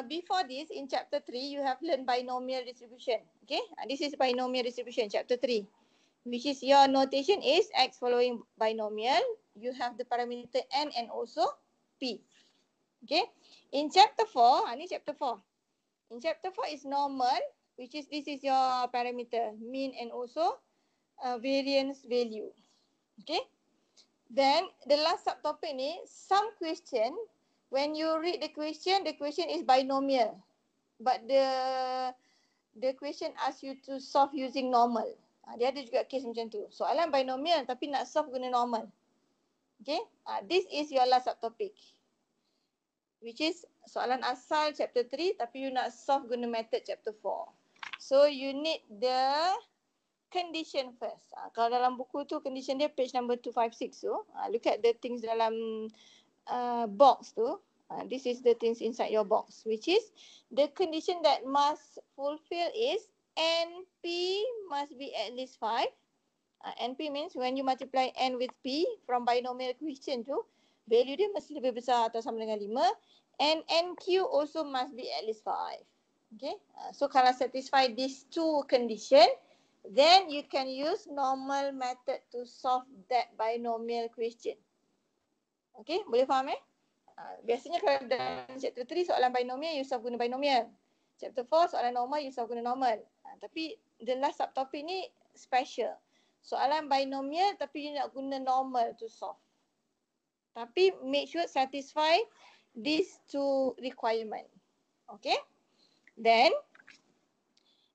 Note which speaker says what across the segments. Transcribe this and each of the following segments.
Speaker 1: before this, in chapter 3, you have learned binomial distribution. Okay, this is binomial distribution, chapter 3, which is your notation is X following binomial. You have the parameter N and also P. Okay, in chapter 4, ini chapter 4. In chapter 4 is normal, which is this is your parameter, mean and also variance value. Okay, then the last subtopic ni, some question, when you read the question is binomial. But the question asks you to solve using normal. Dia ada juga case macam tu. Soalan binomial tapi nak solve guna normal. Okay. This is your last subtopic. Which is soalan asal chapter 3 tapi you nak solve guna method chapter 4. So you need the condition first. Kalau dalam buku tu condition dia page number 256 tu. Look at the things dalam box tu. This is the things inside your box, which is the condition that must fulfill is NP must be at least 5. NP means when you multiply N with P from binomial equation tu, value dia mesti lebih besar atau sama dengan 5. And NQ also must be at least 5. Okay, so kalau satisfy these two condition, then you can use normal method to solve that binomial question. Okay, boleh faham biasanya kalau dalam chapter 3 soalan binomial, you solve guna binomial. Chapter 4 soalan normal, you solve guna normal. Tapi the last subtopic ni special. Soalan binomial tapi you nak guna normal to solve. Tapi make sure satisfy these two requirement. Okay. Then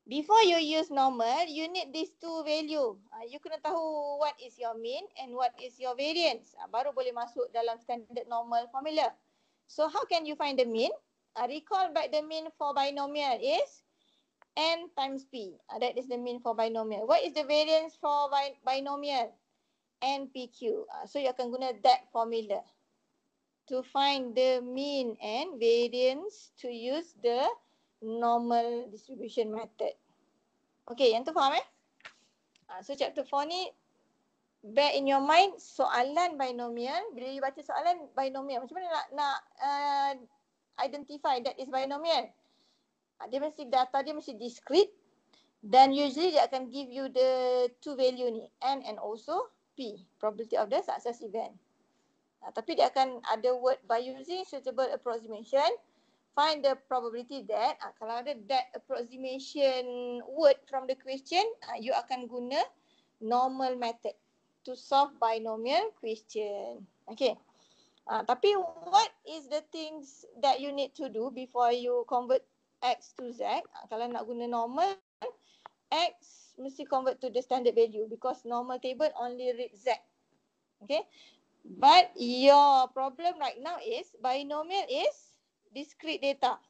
Speaker 1: before you use normal, you need these two value. You kena tahu what is your mean and what is your variance. Baru boleh masuk dalam standard normal formula. So how can you find the mean? Recall back the mean for binomial is N times P. That is the mean for binomial. What is the variance for binomial? NPQ. So you akan guna that formula to find the mean and variance to use the normal distribution method. Okay, yang tu faham So chapter 4 ni bear in your mind soalan binomial. Bila you baca soalan binomial, macam mana nak identify that is binomial? Dia mesti data dia mesti discrete, dan usually dia akan give you the two value ni, N and also P, probability of the success event. Tapi dia akan ada word by using suitable approximation. Find the probability that, kalau ada that approximation word from the question, you akan guna normal method to solve binomial question. Okay. Tapi what is the things that you need to do before you convert X to Z? Kalau nak guna normal, X mesti convert to the standard value because normal table only read Z. Okay. But your problem right now is binomial is discrete data.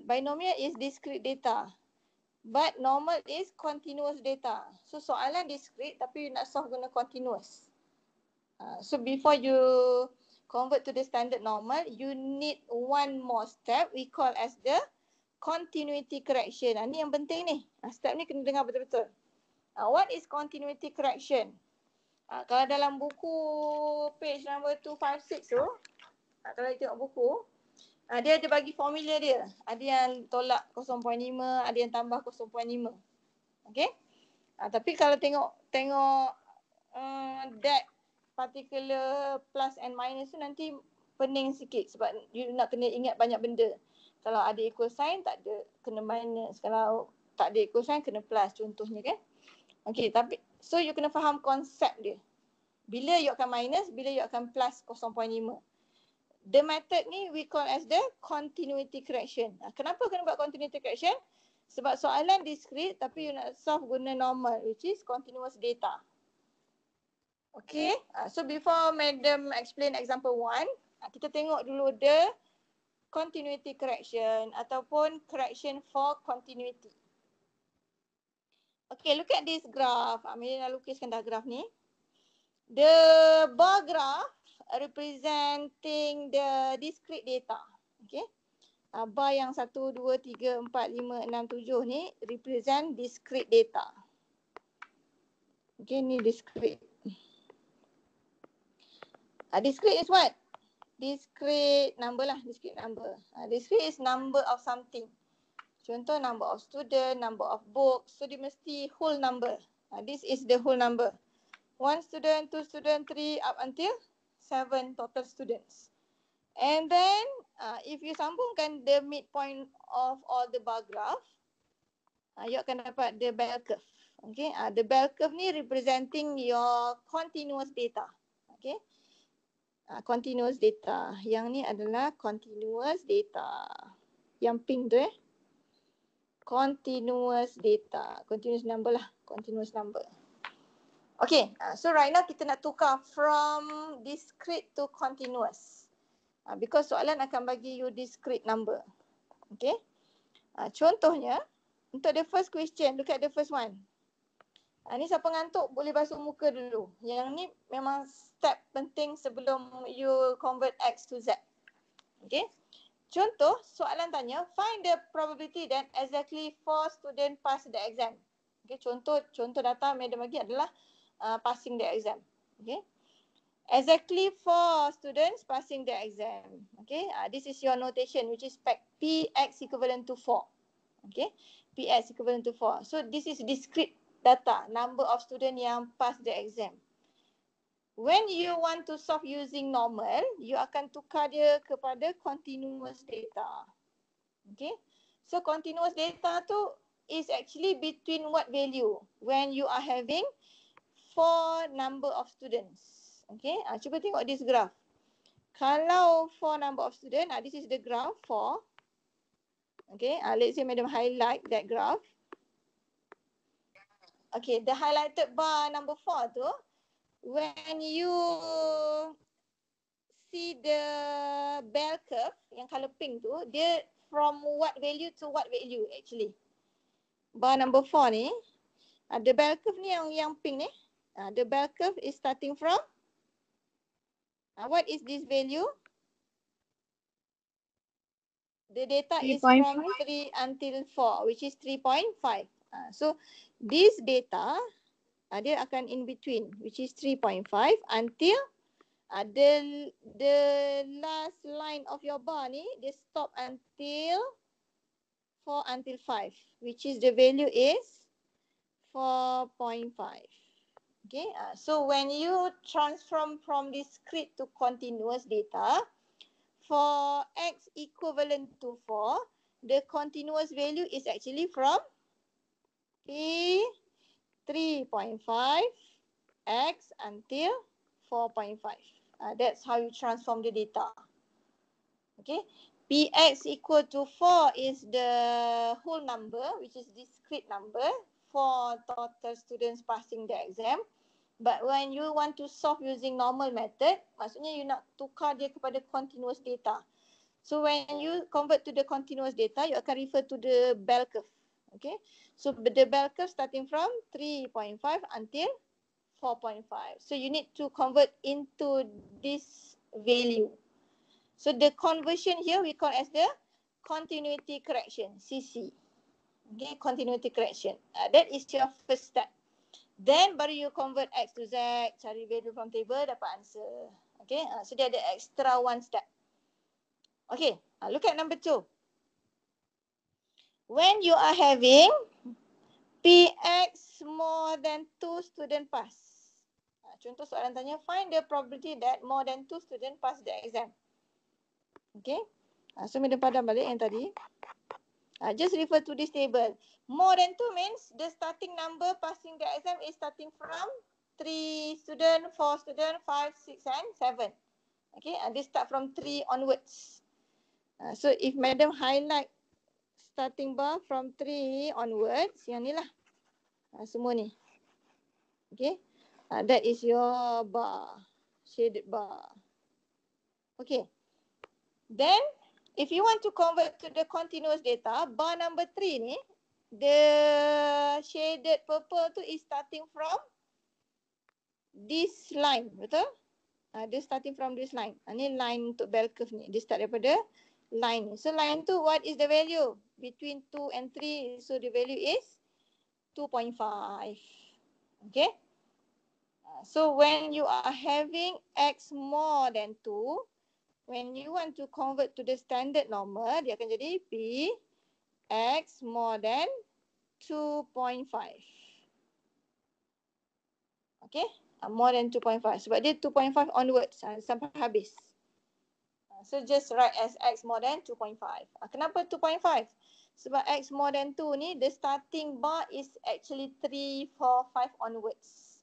Speaker 1: Binomial is discrete data. But normal is continuous data. So soalan discrete tapi you nak solve guna continuous. So before you convert to the standard normal, you need one more step we call as the continuity correction. Ni yang penting ni. Step ni kena dengar betul-betul. What is continuity correction? Kalau dalam buku page number 256 tu, kalau you tengok buku, dia ada bagi formula dia. Ada yang tolak 0.5, ada yang tambah 0.5. Okay? Tapi kalau tengok that particular plus and minus tu nanti pening sikit sebab you nak kena ingat banyak benda. Kalau ada equal sign tak ada kena minus. Kalau tak ada equal sign kena plus contohnya kan. Okay, tapi so you kena faham konsep dia. Bila you akan minus, bila you akan plus 0.5. The method ni we call as the continuity correction. Kenapa kena buat continuity correction? Sebab soalan discrete tapi you nak solve guna normal, which is continuous data. Okay, so before madam explain example 1, kita tengok dulu the continuity correction ataupun correction for continuity. Okay, look at this graph. Amelia dah lukiskan dah graph ni. The bar graph representing the discrete data. Okay. Bar yang 1, 2, 3, 4, 5, 6, 7 ni represent discrete data. Okay, ni discrete. Discrete is what? discrete number lah, discrete number. Discrete is number of something. Contoh number of student, number of books. So dia mesti whole number. This is the whole number. 1 student, 2 student, 3 up until 7 total students. And then if you sambungkan the midpoint of all the bar graph, you akan dapat the bell curve. Okay, the bell curve ni representing your continuous data. Okay, continuous data. Yang ni adalah continuous data. Yang pink tu continuous data. Continuous number lah. Continuous number. Okay, so right now kita nak tukar from discrete to continuous. Because soalan akan bagi you discrete number. Okay. Contohnya, untuk the first question, look at the first one. Ni siapa ngantuk boleh basuh muka dulu. Yang ni memang step penting sebelum you convert X to Z. Okay. Contoh, soalan tanya, find the probability that exactly 4 students pass the exam. Okay, contoh data madam bagi adalah passing the exam. Okay. Exactly 4 students passing the exam. Okay, this is your notation which is Px equivalent to 4. Okay, Px equivalent to 4. So this is discrete data, number of students yang pass the exam. When you want to solve using normal, you akan tukar dia kepada continuous data. Okay, so continuous data tu is actually between what value? When you are having 4 number of students. Okay, cuba tengok this graph. Kalau 4 number of students, this is the graph 4. Okay, let's say madam highlight that graph. Okay, the highlighted bar number 4 tu, when you see the bell curve yang color pink tu, dia from what value to what value actually. Bar number 4 ni, the bell curve ni yang pink ni, the bell curve is starting from what is this value? The data 3. Is from 3 until 4, which is 3.5. So this data, dia akan in between, which is 3.5 until the last line of your bar ni, dia stop until 4 until 5, which is the value is 4.5. Okay, so when you transform from discrete to continuous data, for X equivalent to 4, the continuous value is actually from 3.5 X until 4.5. That's how you transform the data. Okay, Px equal to 4 is the whole number, which is discrete number for total students passing the exam. But when you want to solve using normal method, maksudnya you nak tukar dia kepada continuous data. So when you convert to the continuous data, you akan refer to the bell curve. Okay, so the bell curve starting from 3.5 until 4.5. So you need to convert into this value. So the conversion here we call as the continuity correction, CC. Okay, continuity correction. That is your first step. Then baru you convert X to Z, cari value from table, dapat answer. Okay, so dia ada extra one step. Okay, look at number 2. When you are having Px more than 2 student pass. Contoh soalan tanya, find the probability that more than 2 student pass the exam. Okay, so madam padam balik yang tadi. Just refer to this table. More than 2 means the starting number passing the exam is starting from 3 student, 4 student, 5, 6 and 7. Okay, and they start from 3 onwards. So if madam highlight starting bar from 3 onwards, yang ni lah. Semua ni. Okay, that is your bar, shaded bar. Okay, then if you want to convert to the continuous data, bar number 3 ni, the shaded purple tu is starting from this line, betul? Dia starting from this line. Ni line untuk bell curve ni. Dia start daripada line ni. So line tu, what is the value? Between 2 and 3, so the value is 2.5. Okay? So when you are having X more than 2, when you want to convert to the standard normal, dia akan jadi P X more than 2.5. Okay, more than 2.5. Sebab dia 2.5 onwards sampai habis. So just write as X more than 2.5. Kenapa 2.5? Sebab X more than 2 ni, the starting bar is actually 3, 4, 5 onwards.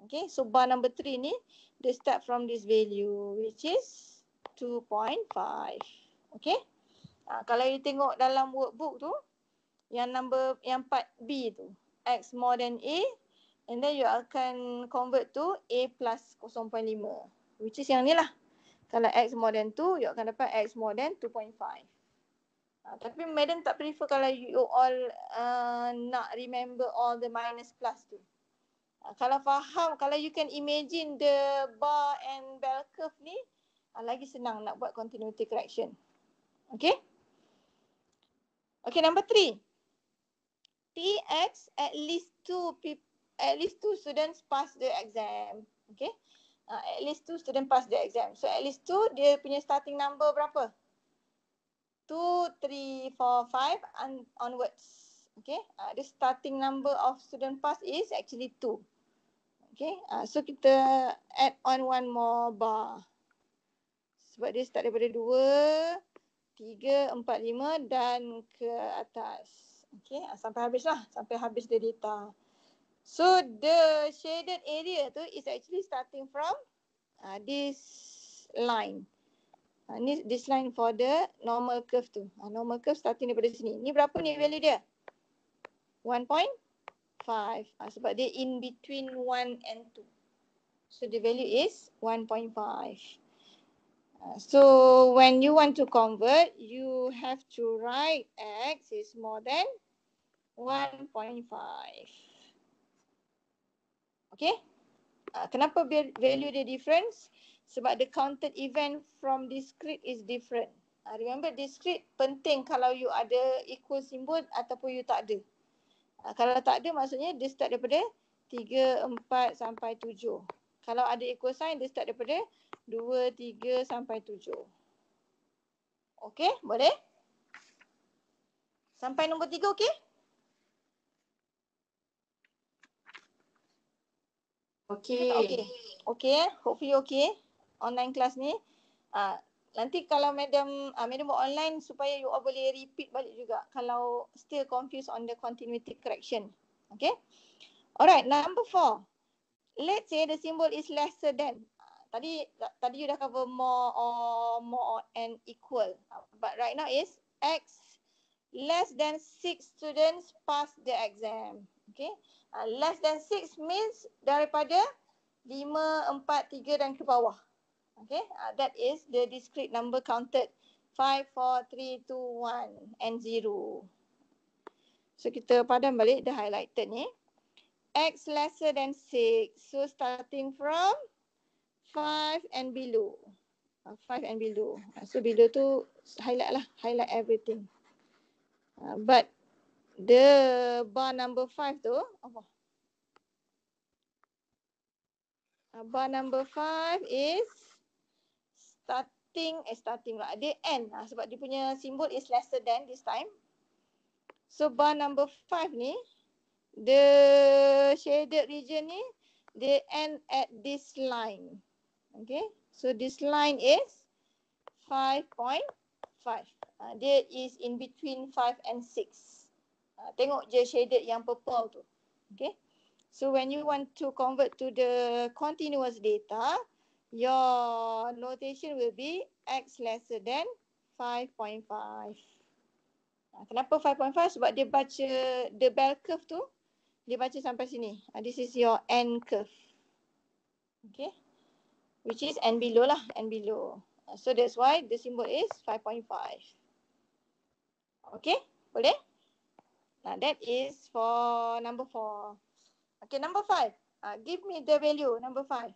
Speaker 1: Okay, so bar number 3 ni, they start from this value, which is 2.5. Okay, kalau you tengok dalam workbook tu, yang part B tu, X more than A, and then you akan convert to A plus 0.5, which is yang ni lah. Kalau X more than 2, you akan dapat X more than 2.5. Tapi madam tak prefer kalau you all nak remember all the minus plus tu. Kalau faham, kalau you can imagine the bar and bell curve ni, lagi senang nak buat continuity correction. Okay? Okay, number 3. PX at least two students pass the exam. Okay? At least 2 students pass the exam. So at least 2, dia punya starting number berapa? 2, 3, 4, 5 onwards. Okay, the starting number of student pass is actually 2. Okay, so kita add on one more bar. Sebab dia start daripada 2, 3, 4, 5 dan ke atas. Okay, sampai habis lah. Sampai habis the data. So the shaded area tu is actually starting from this line. This line for the normal curve tu. Normal curve starting daripada sini. Ni berapa ni value dia? 1.5. Sebab dia in between 1 and 2. So the value is 1.5. So when you want to convert, you have to write X is more than 1.5. Okay? Kenapa value dia difference? Sebab the counted event from discrete is different. Remember discrete penting kalau you ada equal symbol ataupun you tak ada. Kalau tak ada maksudnya dia start daripada 3, 4 sampai 7. Kalau ada equal sign dia start daripada 2, 3 sampai 7. Okay, boleh? Sampai nombor 3 okay? Okay. Okay, hopefully okay. Online class ni. Nanti kalau madam buat online supaya you all boleh repeat balik juga kalau still confused on the continuity correction. Okay. Alright, number 4. Let's say the symbol is lesser than. Tadi you dah cover more and equal. But right now is X less than 6 students pass the exam. Okay. Less than 6 means daripada 5, 4, 3 dan ke bawah. Okay, that is the discrete number counted 5, 4, 3, 2, 1 and 0. So kita padam balik the highlighted ni. X lesser than 6. So starting from 5 and below. 5 and below. So below tu highlight lah. Highlight everything. But the bar number 5 tu. Bar number 5 is starting lah. Dia N lah sebab dia punya symbol is lesser than this time. So bar number 5 ni, the shaded region ni, they end at this line. Okay. So this line is 5.5. Dia is in between 5 and 6. Tengok je shaded yang purple tu. Okay. So when you want to convert to the continuous data, your notation will be X lesser than 5.5. Kenapa 5.5? Sebab dia baca the bell curve tu, dia baca sampai sini. This is your N curve. Okay. Which is N below lah, N below. So that's why the symbol is 5.5. Okay, boleh? Now that is for number 4. Okay, number 5. Give me the value, number 5.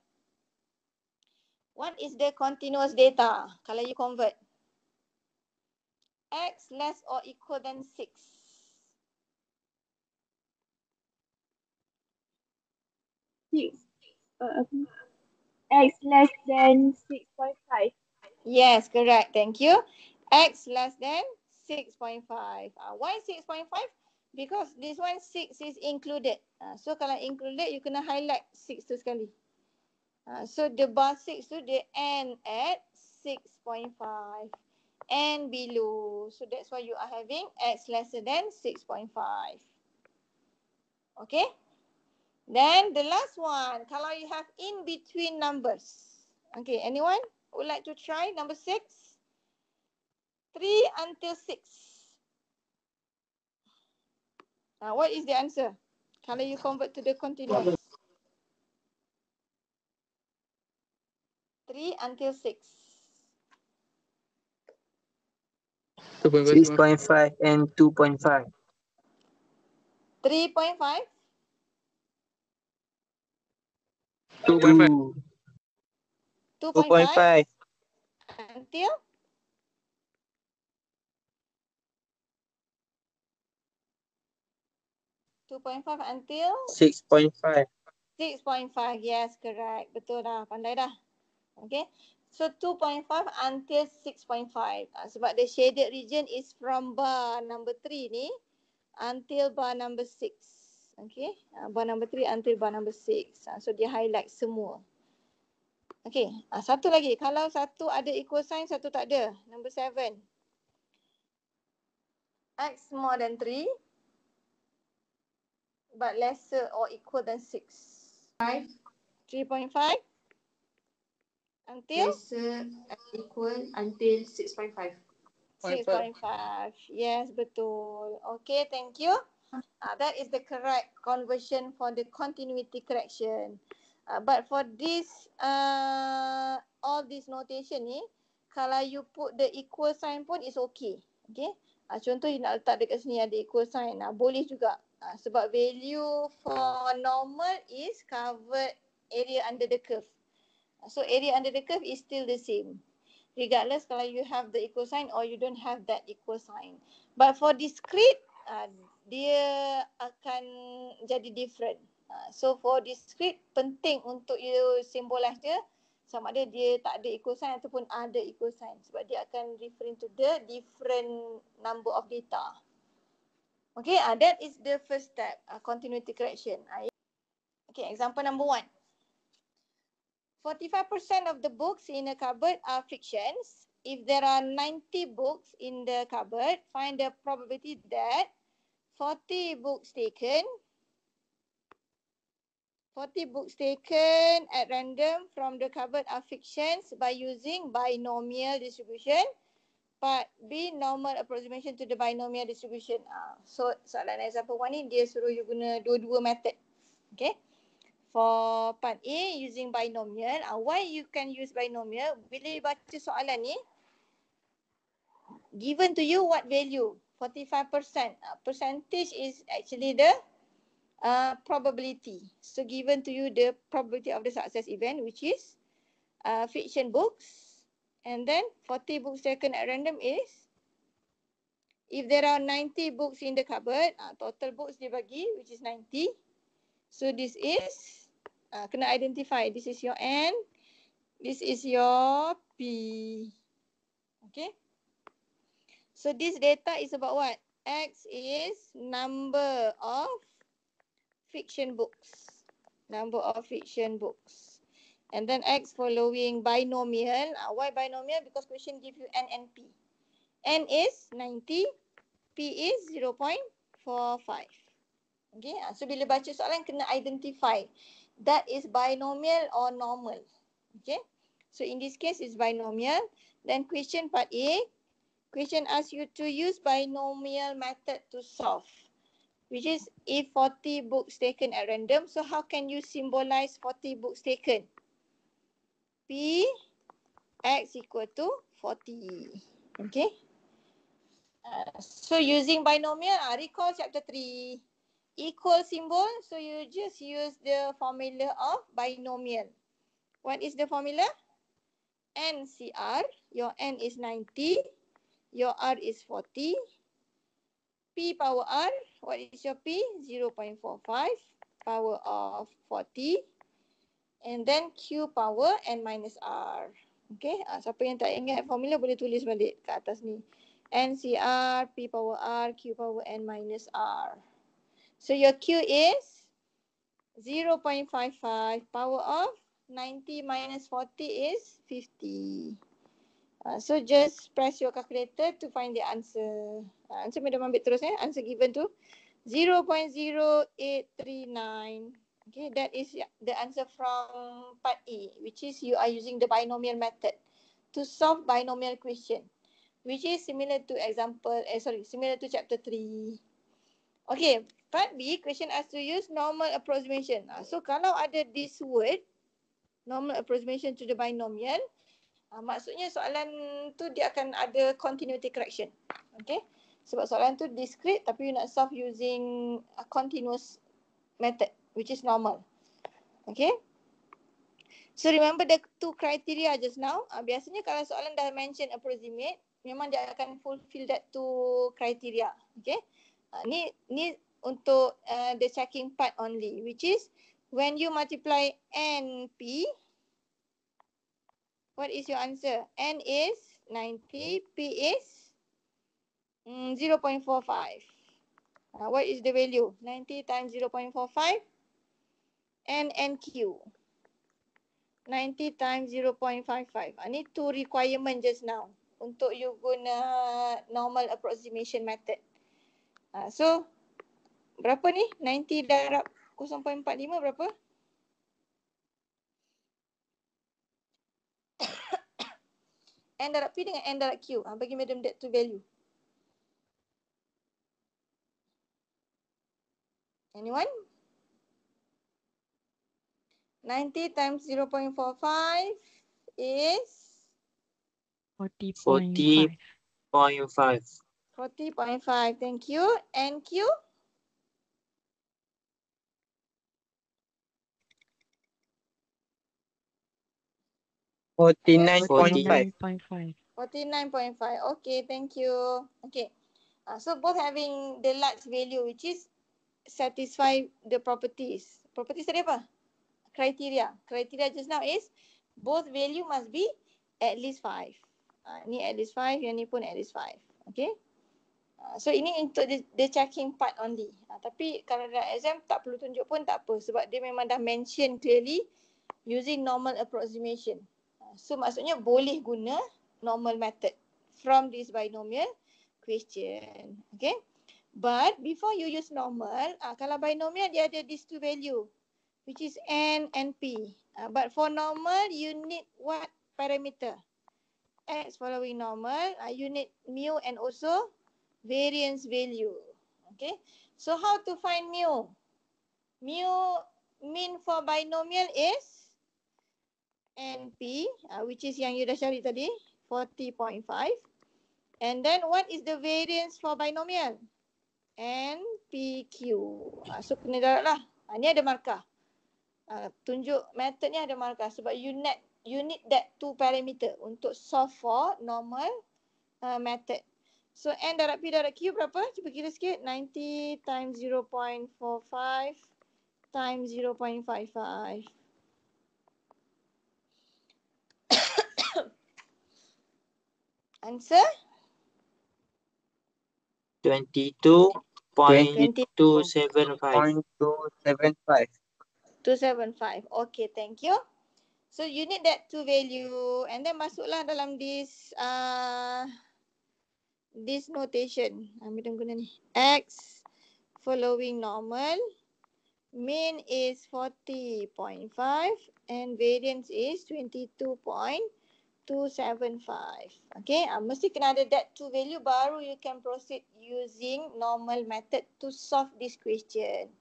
Speaker 1: What is the continuous data kalau you convert? X less or equal than 6.
Speaker 2: X less than 6.5.
Speaker 1: Yes, correct. Thank you. X less than 6.5. Why 6.5? Because this one 6 is included. So kalau included, you kena highlight 6 tu sekali. So the bar 6 tu dia end at 6.5 and below. So that's why you are having X lesser than 6.5. Okay. Then the last one, kalau you have in between numbers. Okay, anyone would like to try number 6? 3 until 6. What is the answer? Kalau you convert to the continuous. 3 until 6.
Speaker 2: 6.5 and 2.5.
Speaker 1: 3.5
Speaker 2: 2.
Speaker 1: 2.5 until 2.5 until
Speaker 2: 6.5.
Speaker 1: 6.5. Yes, correct. Betul dah. Pandai dah. Okay. So 2.5 until 6.5. Sebab the shaded region is from bar number 3 ni until bar number 6. Okay. Bar number 3 until bar number 6. So dia highlight semua. Okay. Satu lagi. Kalau satu ada equal sign, satu tak ada. Number 7. X more than 3 but lesser or equal than 6. 3.5 until
Speaker 3: lesser equal until 6.5.
Speaker 1: 6.5. Yes, betul. Okay, thank you. That is the correct conversion for the continuity correction. But for this, all this notation ni, kalau you put the equal sign pun is okay. Okay. Contoh you nak letak dekat sini ada equal sign. Boleh juga. Sebab value for normal is covered area under the curve. So area under the curve is still the same. Regardless kalau you have the equal sign or you don't have that equal sign. But for discrete, dia akan jadi different. So for discrete, penting untuk you symbolize dia sama ada dia tak ada equal sign ataupun ada equal sign. Sebab dia akan referring to the different number of data. Okay, that is the first step, continuity correction. Okay, example number 1. 45% of the books in a cupboard are fictions. If there are 90 books in the cupboard, find the probability that 40 books taken at random from the cupboard are fictions by using binomial distribution. Part B, normal approximation to the binomial distribution. So soalan example 1 ni dia suruh you guna dua-dua method. Okay. For part A, using binomial. Why you can use binomial? Bila you baca soalan ni, given to you what value? 45%. Percentage is actually the probability. So given to you the probability of the success event, which is fiction books. And then 40 books taken at random is, if there are 90 books in the cupboard, total books dia bagi, which is 90. So this is, kena identify. This is your N. This is your P. Okay. So this data is about what? X is number of fiction books. Number of fiction books. And then X following binomial. Why binomial? Because question give you N and P. N is 90. P is 0.45. Okay. So bila baca soalan kena identify. That is binomial or normal. Okay. So in this case is binomial. Then question part A. Question asks you to use binomial method to solve. Which is if 40 books taken at random. So how can you symbolize 40 books taken? P X equal to 40. Okay. So using binomial, recall chapter 3. Equal symbol. So you just use the formula of binomial. What is the formula? NCR. Your N is 90. Your R is 40. P power R. What is your P? 0.45. Power of 40. And then Q power N minus R. Okay, siapa yang tak ingat formula boleh tulis balik kat atas ni. NCR, P power R, Q power N minus R. So your Q is 0.55. Power of 90 minus 40 is 50. So just press your calculator to find the answer. Answer Madam ambil terus Answer given to 0.0839. Okay, that is the answer from part A, which is you are using the binomial method to solve binomial question, which is similar to similar to chapter 3. Okay, part B, question us to use normal approximation. So kalau ada this word, normal approximation to the binomial, maksudnya soalan tu dia akan ada continuity correction. Okay, sebab soalan tu discrete tapi you nak solve using a continuous method, which is normal. Okay. So remember the two criteria just now. Biasanya kalau soalan dah mention approximate, memang dia akan fulfill that two criteria. Okay. Ni untuk the checking part only, which is when you multiply NP, what is your answer? N is 90, P is 0.45. What is the value? 90 times 0.45 and NQ. 90 times 0.55. Ni two requirement just now untuk you guna normal approximation method. So berapa ni? 90 darab 0.45 berapa? N darab P dengan N darab Q. Bagi madam that two value. Anyone? 90 times 0.45 is
Speaker 2: 40.5.
Speaker 1: 40.5. Thank you. NQ?
Speaker 2: 49.5.
Speaker 1: 49.5. Okay, thank you. Okay. So both having the large value, which is satisfy the properties. Properties tadi apa? Criteria. Criteria just now is both value must be at least 5. Ni at least 5, yang ni pun at least 5. Okay. So ini untuk the checking part only. Tapi kalau dalam exam tak perlu tunjuk pun tak apa. Sebab dia memang dah mention clearly using normal approximation. So maksudnya boleh guna normal method from this binomial question. Okay. But before you use normal, kalau binomial dia ada these two value, which is N and P. But for normal, you need what parameter? X following normal. You need mu and also variance value. Okay. So how to find mu? Mean for binomial is NP, which is yang you dah cari tadi, 40.5. And then what is the variance for binomial? NPQ. So kena darab lah. Ni ada markah. Tunjuk method ni ada markah sebab you need that two parameter untuk solve for normal method. So N darab P darab Q berapa? Cuba kira sikit. 90 times 0.45 times 0.55. Answer?
Speaker 2: 22.275.
Speaker 1: 275. Okay, thank you. So you need that two value and then masuklah dalam this notation. Ambil guna ni. X following normal. Mean is 40.5 and variance is 22.275. Okay, mesti kena ada that two value baru you can proceed using normal method to solve this question.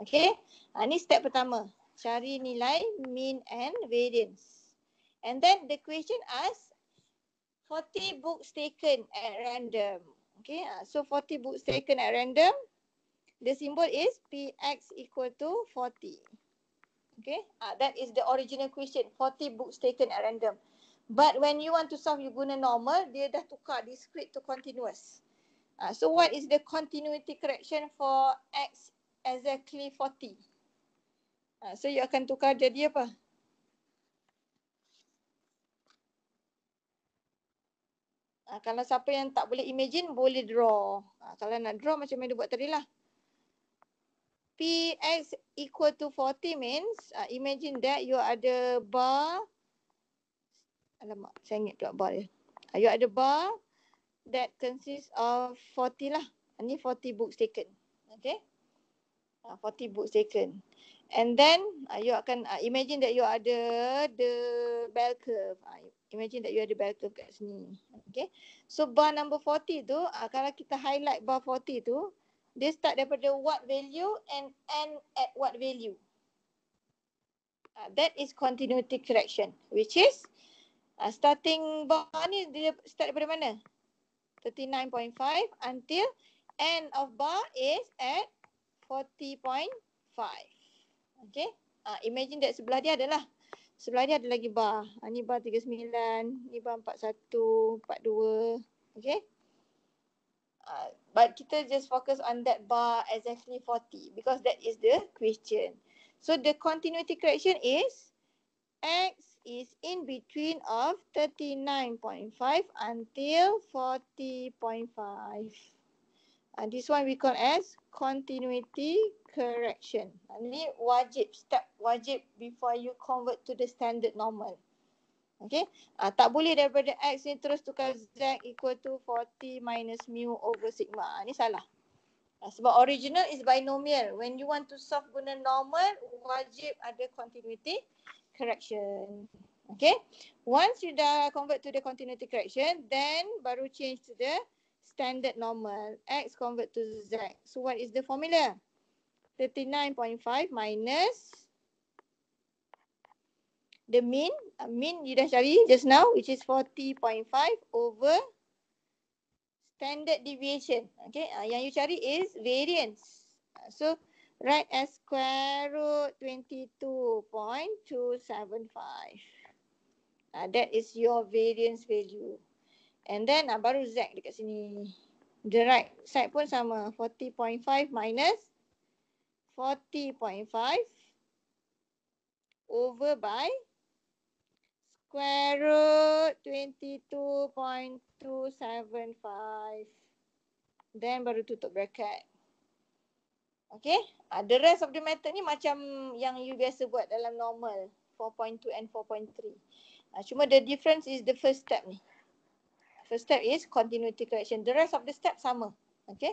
Speaker 1: Okay, ni step pertama. Cari nilai mean and variance. And then the question asks 40 books taken at random. Okay, so 40 books taken at random. The symbol is Px equal to 40. Okay, that is the original question. 40 books taken at random. But when you want to solve, you guna normal, dia dah tukar discrete to continuous. So what is the continuity correction for X exactly 40? So you akan tukar jadi apa? Kalau siapa yang tak boleh imagine, boleh draw. Kalau nak draw macam yang dia buat tadi lah. Px equal to 40 means, imagine that you ada bar. Alamak, saya ingat pula bar dia. You ada bar that consists of 40 lah. Ni 40 books taken. Okay. 40 books taken. And then you akan imagine that you ada the bell curve. Imagine that you ada bell curve kat sini. Okay. So bar number 40 tu, kalau kita highlight bar 40 tu, dia start daripada what value and end at what value. That is continuity correction, which is starting bar ni dia start daripada mana? 39.5 until end of bar is at 40.5. Okay. Imagine that sebelah dia adalah. Sebelah dia ada lagi bar. Ni bar 39, ni bar 41, 42. Okay. But kita just focus on that bar exactly 40 because that is the question. So the continuity correction is X is in between of 39.5 until 40.5. This one we call as continuity correction. Ini wajib, step wajib before you convert to the standard normal. Okay. Tak boleh daripada X ni terus tukar Z equal to 40 minus mu over sigma. Ni salah. Sebab original is binomial. When you want to solve guna normal, wajib ada continuity correction. Okay. Once you dah convert to the continuity correction, then baru change to the standard normal. X convert to Z. So what is the formula? 39.5 minus the mean. Mean you dah cari just now, which is 40.5 over standard deviation. Okay. Yang you cari is variance. So write as square root 22.275. That is your variance value. And then baru Z dekat sini. The right side pun sama. 40.5 minus 40.5 over by square root 22.275. Then baru tutup bracket. Okay. The rest of the method ni macam yang you biasa buat dalam normal. 4.2 and 4.3. Cuma the difference is the first step ni. First step is continuity correction. The rest of the step sama. Okay.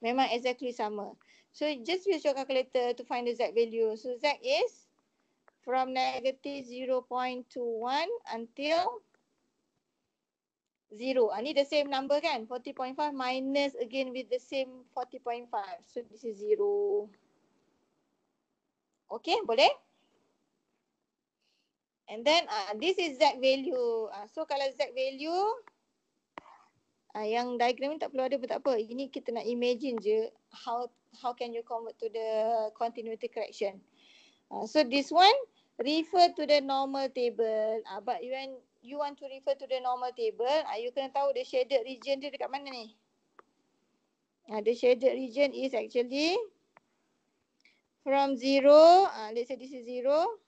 Speaker 1: Memang exactly sama. So just use your calculator to find the Z value. So Z is from negative 0.21 until 0. Ni the same number kan? 40.5 minus again with the same 40.5. So this is 0. Okay, boleh? And then this is Z value. So kalau Z value, yang diagram ni tak perlu ada pun tak apa. Ini kita nak imagine je how can you convert to the continuity correction. So this one refer to the normal table. But when you want to refer to the normal table, you kena tahu the shaded region dia dekat mana ni. The shaded region is actually from 0, let's say this is 0,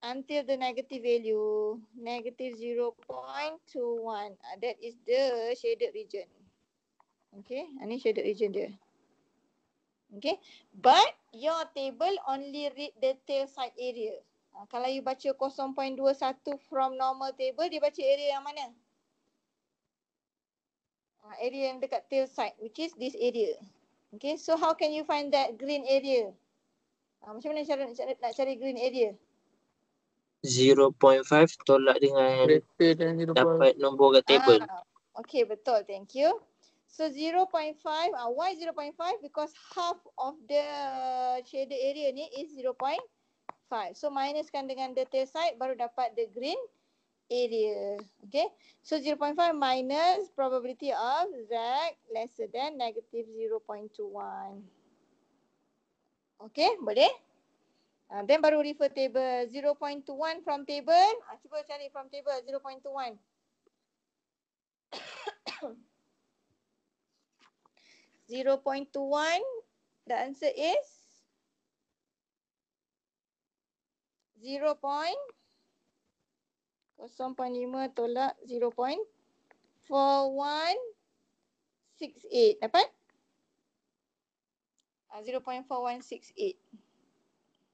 Speaker 1: until the negative value, negative 0.21. That is the shaded region. Okay, ini shaded region dia. Okay, but your table only read the tail side area. Kalau you baca 0.21 from normal table, dia baca area yang mana? Area yang dekat tail side, which is this area. Okay, so how can you find that green area? Macam mana cara nak cari green area?
Speaker 2: 0.5 tolak dengan dapat nombor kat table.
Speaker 1: Okay, betul. Thank you. So 0.5, why 0.5? Because half of the shaded area ni is 0.5. So minuskan dengan the tail side baru dapat the green area. Okay. So 0.5 minus probability of Z lesser than negative 0.21. Okay, boleh? Then baru refer table 0.21 from table. Cuba cari from table 0.21. 0.21, the answer is 0.05 tolak 0.5. 0.4168. Dapat? 0.4168.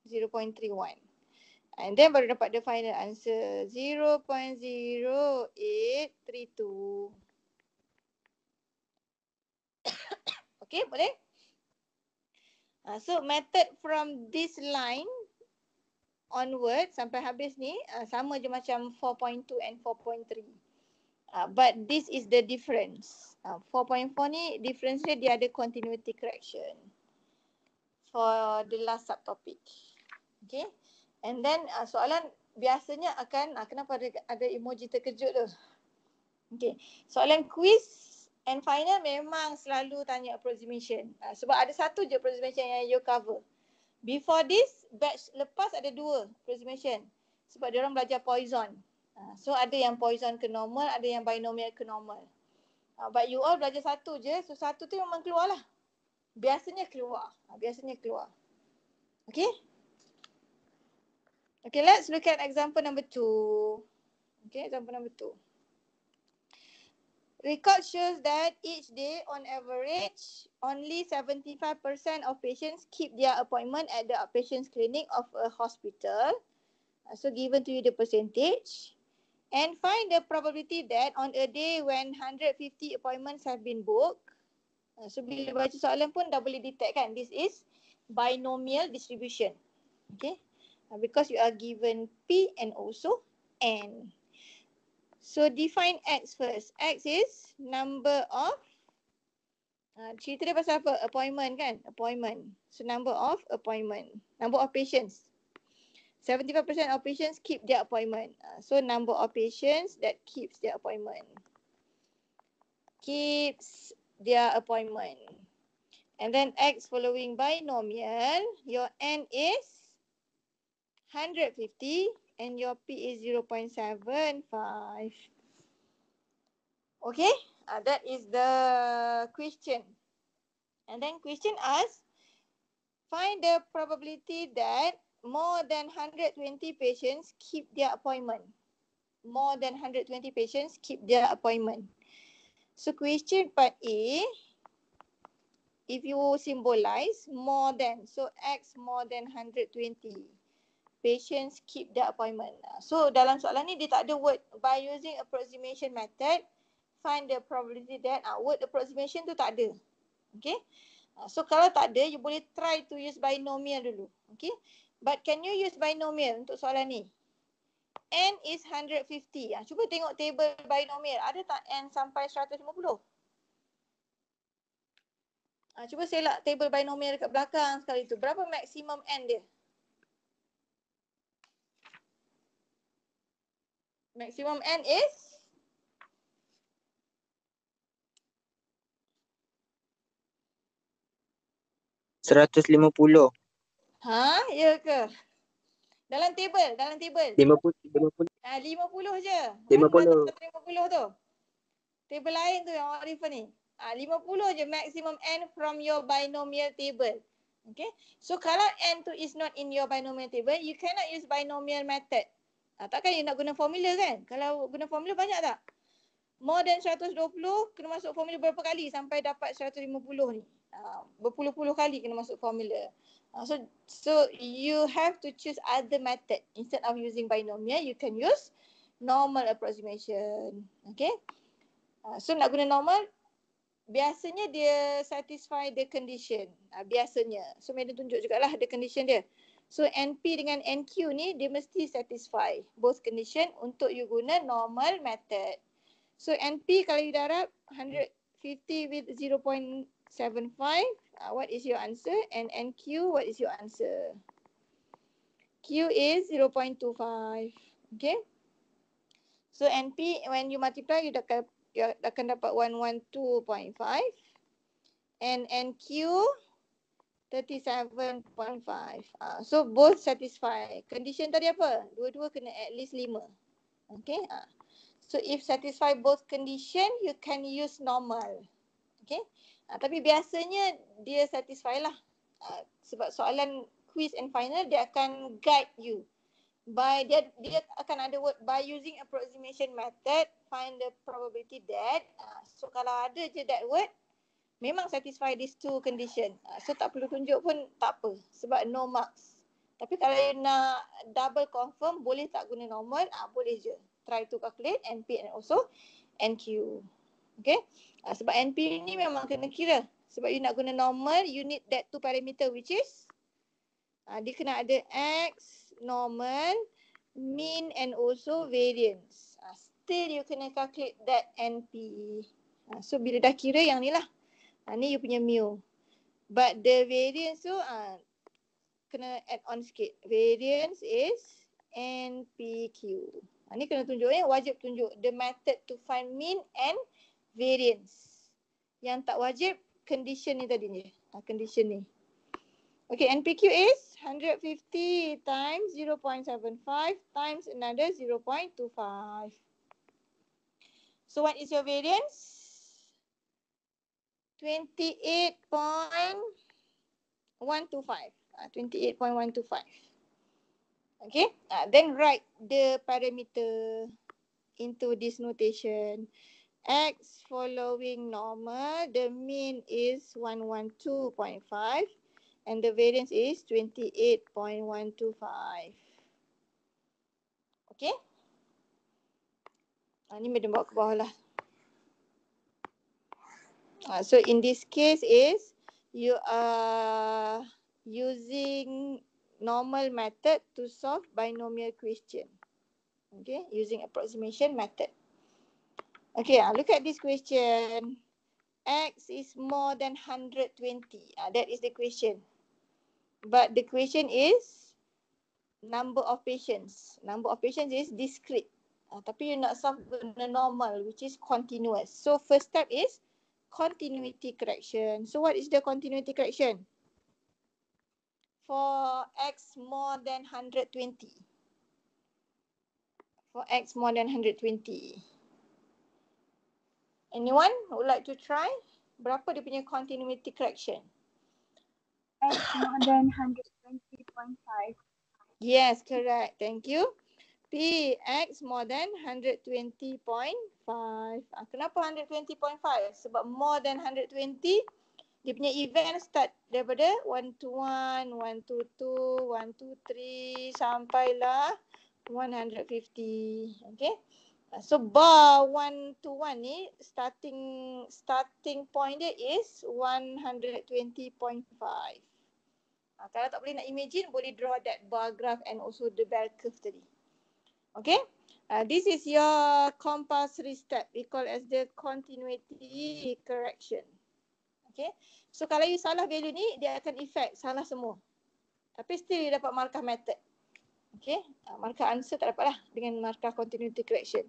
Speaker 1: 0.31. And then baru dapat the final answer. 0.0832. Okay, boleh? So method from this line onward sampai habis ni sama je macam 4.2 and 4.3. But this is the difference. 4.4 ni difference dia ada continuity correction for the last subtopic. Okay. And then soalan biasanya akan kenapa ada emoji terkejut tu? Okay. Soalan quiz and final memang selalu tanya approximation. Sebab ada satu je approximation yang you cover. Before this, batch lepas ada 2 approximation. Sebab dia orang belajar Poisson. So ada yang Poisson ke normal, ada yang binomial ke normal. But you all belajar satu je, so satu tu memang keluar lah. Biasanya keluar. Okay? Okay, let's look at example number 2. Okay, example number 2. Record shows that each day, on average, only 75% of patients keep their appointment at the outpatients clinic of a hospital. So given to you the percentage. And find the probability that on a day when 150 appointments have been booked. So bila baca soalan pun dah boleh detect kan. This is binomial distribution. Okay. Because you are given P and also N. So define X first. X is number of, cerita dia pasal apa? Appointment kan? Appointment. So number of appointment. Number of patients. 75% of patients keep their appointment. So number of patients that keeps their appointment. Keeps their appointment. And then X following binomial. Your N is 150. And your P is 0.75. Okay, that is the question. And then question asks, find the probability that more than 120 patients keep their appointment. More than 120 patients keep their appointment. So question part A, if you symbolize more than, so X more than 120. Patients keep their appointment. So dalam soalan ni dia tak ada word by using approximation method. Find the probability that word approximation tu tak ada. Okay. So kalau tak ada, you boleh try to use binomial dulu. Okay. But can you use binomial untuk soalan ni? N is 150. Cuba tengok table binomial. Ada tak N sampai 150? Cuba selak table binomial dekat belakang sekali tu. Berapa maksimum N dia? Maximum N is
Speaker 2: 150.
Speaker 1: Ya ke? Dalam table.
Speaker 2: 50
Speaker 1: je.
Speaker 2: 50.
Speaker 1: Mana 150 tu? Table lain tu yang awak refer ni. 50 je maximum N from your binomial table. Okay. So kalau N tu is not in your binomial table, you cannot use binomial method. Takkan you nak guna formula kan? Kalau guna formula banyak tak? More than 120 kena masuk formula berapa kali sampai dapat 150 ni? Berpuluh-puluh kali kena masuk formula. So you have to choose other method. Instead of using binomial, you can use normal approximation. Okay? So nak guna normal, biasanya dia satisfy the condition. Biasanya. So Madam tunjuk jugalah the condition dia. So NP dengan NQ ni dia mesti satisfy both condition untuk you guna normal method. So NP kalau you darab 150 with 0.75, what is your answer? And NQ, what is your answer? Q is 0.25. Okay. So NP when you multiply you akan dapat 112.5 and NQ 37.5. So both satisfy. Condition tadi apa? Dua-dua kena at least 5. Okay. So if satisfy both condition, you can use normal. Okay. Tapi biasanya dia satisfy lah. Sebab soalan quiz and final dia akan guide you. Dia akan ada word by using approximation method, find the probability that, so kalau ada je that word, memang satisfy these two condition. So tak perlu tunjuk pun tak apa sebab no marks. Tapi kalau you nak double confirm, boleh tak guna normal? Boleh je. Try to calculate NP and also NQ. Okay. Sebab NP ni memang kena kira. Sebab you nak guna normal, you need that two parameter which is dia kena ada X, normal, mean and also variance. Still you kena calculate that NP. So bila dah kira yang ni lah. Ni you punya mu. But the variance tu kena add on sikit. Variance is NPQ. Ni kena tunjuk wajib tunjuk the method to find mean and variance. Yang tak wajib condition ni tadi ni. Condition ni. Okay, NPQ is 150 times 0.75 times another 0.25. So what is your variance? 28.125. 28.125. Okay, then write the parameter into this notation. X following normal, the mean is 112.5 and the variance is 28.125. Okay. Ni madam bawa ke bawah lah. So in this case is you are using normal method to solve binomial question. Okay, using approximation method. Okay, look at this question. X is more than 120. That is the question. But the question is number of patients. Number of patients is discrete. Tapi you nak solve guna normal which is continuous. So first step is continuity correction. So what is the continuity correction? For X more than 120. For X more than 120. Anyone would like to try? Berapa dia punya continuity correction?
Speaker 4: X more than 120.5.
Speaker 1: Yes, correct. Thank you. P, X more than 120.5. Kenapa 120.5? Sebab more than 120, dia punya event start daripada 1 to 1, 1 to 2, 1 to 3, sampailah 150. Okay. So bar 1 to 1 ni starting point dia is 120.5. Kalau tak boleh nak imagine, boleh draw that bar graph and also the bell curve tadi. Okay. This is your compulsory step. We call as the continuity correction. Okay. So kalau you salah value ni, dia akan effect salah semua. Tapi still you dapat markah method. Okay. Markah answer tak dapat lah dengan markah continuity correction.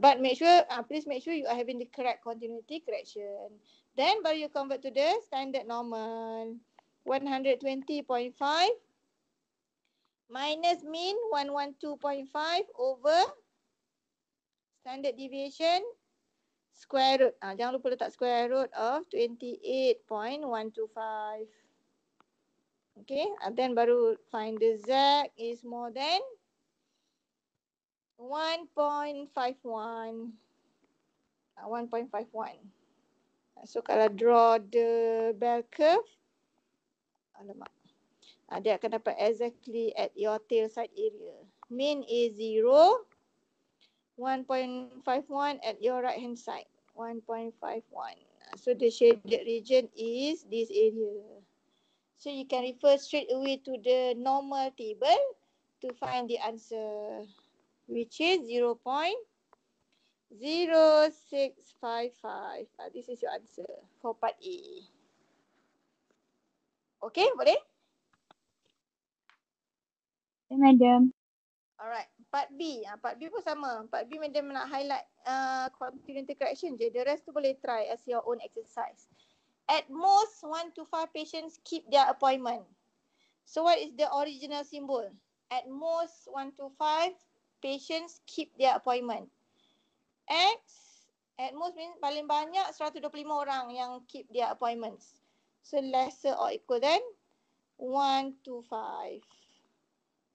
Speaker 1: But make sure, please make sure you are having the correct continuity correction. Then baru you convert to the standard normal. 120.5 minus mean 112.5 over standard deviation square root. Jangan lupa letak square root of 28.125. Okay, then baru find the Z is more than 1.51. 1.51. So kalau draw the bell curve, alamak. Dia akan dapat exactly at your tail side area. Mean is 0. 1.51 at your right hand side. 1.51. So the shaded region is this area. So you can refer straight away to the normal table to find the answer, which is 0.0655. This is your answer for part A. Okay, boleh?
Speaker 4: Madam.
Speaker 1: Alright, part B. Part B pun sama. Part B madam nak highlight continuity correction je. The rest tu boleh try as your own exercise. At most, 1 to 5 patients keep their appointment. So what is the original symbol? At most, 1 to 5 patients keep their appointment. X, at most means paling banyak 125 orang yang keep their appointments. So lesser or equal than 1 to 5.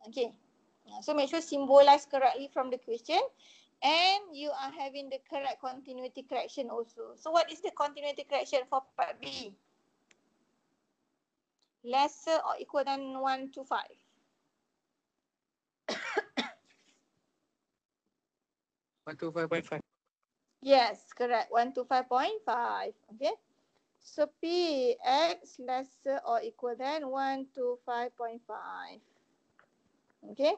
Speaker 1: Okay. So make sure symbolize correctly from the question. And you are having the correct continuity correction also. So what is the continuity correction for part B? Lesser or equal than 1 to 5.
Speaker 5: One to 5.5.
Speaker 1: Yes, correct. 1 to 5.5. Okay. So Px lesser or equal than 1 to 5.5. Okay.